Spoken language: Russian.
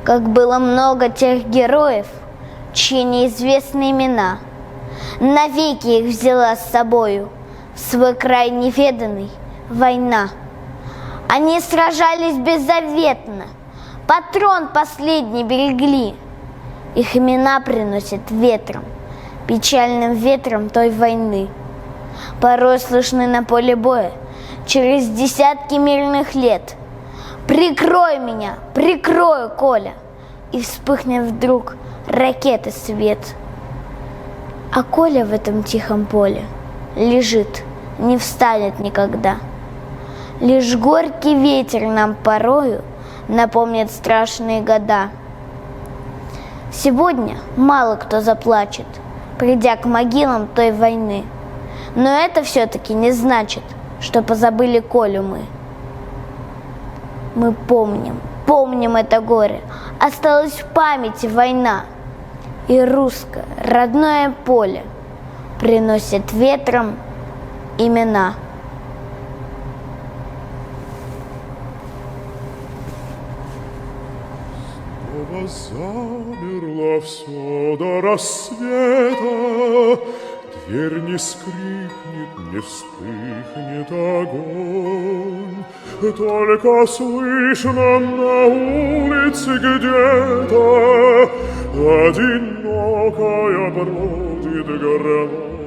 Как было много тех героев, чьи неизвестны имена, навеки их взяла с собою в свой край неведанный война. Они сражались беззаветно, патрон последний берегли. Их имена приносят ветром, печальным ветром той войны. Порой слышны на поле боя через десятки мирных лет: «Прикрой меня, прикрой, Коля!» И вспыхнет вдруг ракеты свет. А Коля в этом тихом поле лежит, не встанет никогда. Лишь горький ветер нам порою напомнит страшные года. Сегодня мало кто заплачет, придя к могилам той войны. Но это все-таки не значит, что позабыли Колю мы. Мы помним это горе. Осталась в памяти война. И русское родное поле приносит ветром имена. Замерло все до рассвета, дверь не скрипнет, не вспыхнет огонь. Только слышно на улице где-то одинокая бродит голова.